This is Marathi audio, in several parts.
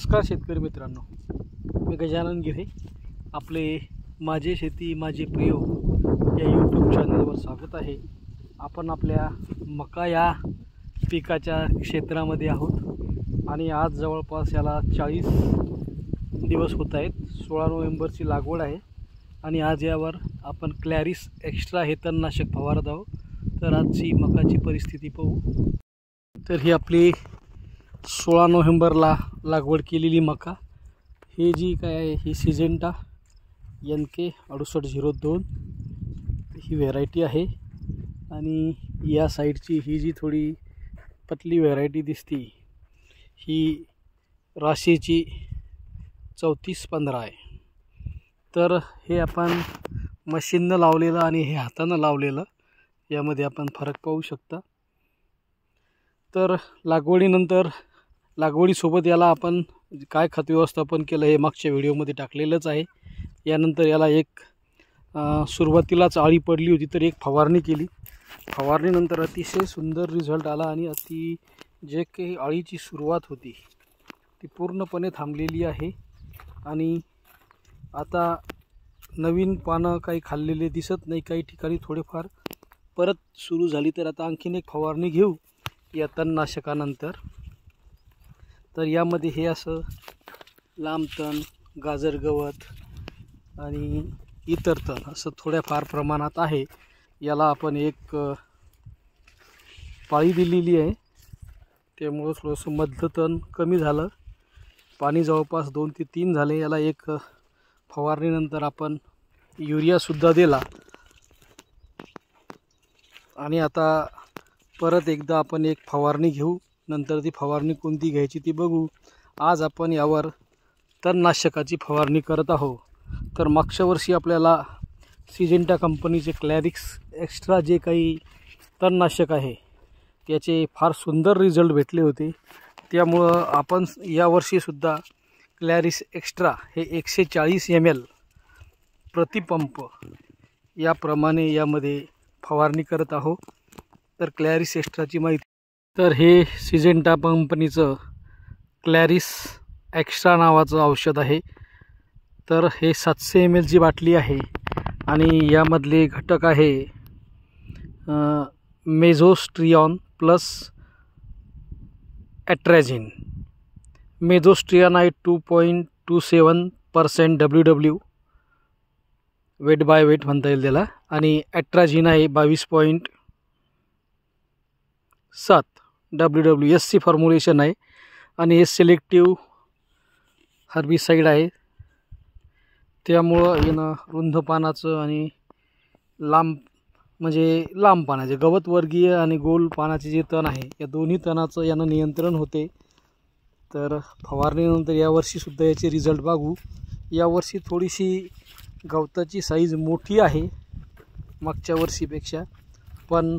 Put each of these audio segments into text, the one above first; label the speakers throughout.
Speaker 1: नमस्कार शेतकरी मित्रांनो, मी गजानन गिरे. आपले माझे शेती माझे प्रयोग या यूट्यूब चॅनलवर स्वागत आहे. आपण आपल्या मका या पिकाच्या क्षेत्रामध्ये आहोत आणि आज जवळपास याला 40 दिवस होत आहेत. 16 नोव्हेंबरची लागवड आहे आणि आज यावर आपण क्लॅरिस एक्स्ट्रा हे तणनाशक फवारत आहोत. तर आजची मकाची परिस्थिती पाहू. तर ही आपली 16 नोव्हेंबरला लागवड केलेली मका. हे जी काय आहे ही सिजेंटा NK 6802 ही व्हेरायटी आहे. आणि या साईडची ही जी थोडी पतली व्हेरायटी दिसती ही राशीची 3415 आहे. तर हे आपण मशीननं लावलेलं आणि हे हातानं लावलेलं यामध्ये आपण फरक पाहू शकता. तर लागवडीसोबत याला आपण काय खत व्यवस्थापन केलं हे मागच्या व्हिडिओमध्ये टाकलेलंच आहे. यानंतर याला एक सुरुवातीलाच आळी पडली होती तर एक फवारणी केली. फवारणीनंतर अतिशय सुंदर रिझल्ट आला आणि जे काही आळीची सुरुवात होती ती पूर्णपणे थांबलेली आहे. आणि आता नवीन पानं काही खाल्लेले दिसत नाही, काही ठिकाणी थोडेफार परत सुरू झाली. तर आता आणखीन एक फवारणी घेऊ या तणनाशकानंतर. तर यामध्ये हे असं लांब तण, गाजर गवत आणि इतर तण असं थोड्याफार प्रमाणात आहे. याला आपण एक पाळी दिलेली आहे, त्यामुळं थोडंसं मधलं तण कमी झालं. पाणी जवळपास 2 ते 3 झाले. याला एक फवारणीनंतर आपण युरियासुद्धा दिला आणि आता परत एकदा आपण एक फवारणी घेऊ. नंतर ती फवारणी कोणती घ्यायची ती बघू. आज आपण यावर तणनाशकाची फवारणी करत आहोत. तर मागच्या वर्षी आपल्याला सिजेंटा कंपनीचे क्लॅरिस एक्स्ट्रा जे काही तणनाशक आहे त्याचे फार सुंदर रिझल्ट भेटले होते. त्यामुळं आपण यावर्षीसुद्धा क्लॅरिस एक्स्ट्रा हे 140 ml प्रतिपंप याप्रमाणे यामध्ये फवारणी करत आहोत. तर क्लॅरिस एक्स्ट्राची माहिती. तर हे सिजेंटा कंपनीचं क्लॅरिस एक्स्ट्रा नावाचं औषध आहे. तर हे 700 ml ची बाटली आहे आणि यामधले घटक आहे मेझोस्ट्रियॉन प्लस ॲट्रॅझिन. मेझोस्ट्रियॉन आहे 2.27% WW वेट बाय वेट म्हणता येईल त्याला. आणि ॲट्रॅझिन आहे 22.7 WW. SC फॉर्म्युलेशन आहे आणि हे सिलेक्टिव्ह हर्बिसाईड आहे. त्यामुळं यानं रुंद पानाचं आणि लांब पानाचे गवतवर्गीय आणि गोल पानाचे जे तण आहे या दोन्ही तणाचं यानं नियंत्रण होते. तर फवारणीनंतर यावर्षीसुद्धा याचे रिझल्ट बघू. यावर्षी थोडीशी गवताची साईज मोठी आहे मागच्या वर्षीपेक्षा, पण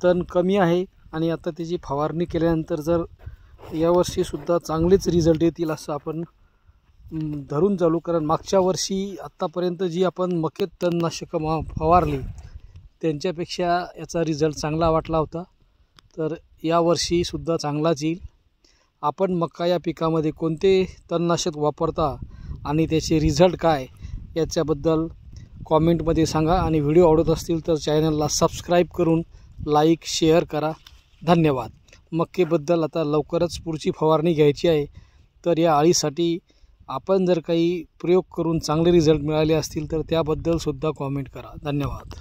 Speaker 1: तण कमी आहे. आणि आता त्याची फवारणी केल्यानंतर जर यावर्षीसुद्धा चांगलेच रिझल्ट येतील असं आपण धरून चालू. कारण मागच्या वर्षी आत्तापर्यंत जी आपण मकेत तणनाशकं फवारली त्यांच्यापेक्षा याचा रिझल्ट चांगला वाटला होता. तर यावर्षीसुद्धा चांगलाच येईल. आपण मका या पिकामध्ये कोणते तणनाशक वापरता आणि त्याचे रिझल्ट काय याच्याबद्दल कॉमेंटमध्ये सांगा. आणि व्हिडिओ आवडत असतील तर चॅनलला सबस्क्राईब करून लाईक शेअर करा. धन्यवाद. मक्केबद्दल आता लवकरच पुढची फवारणी घ्यायची आहे. तर या आळीसाठी आपण जर काही प्रयोग करून चांगले रिझल्ट मिळाले असतील तर त्याबद्दलसुद्धा कॉमेंट करा. धन्यवाद.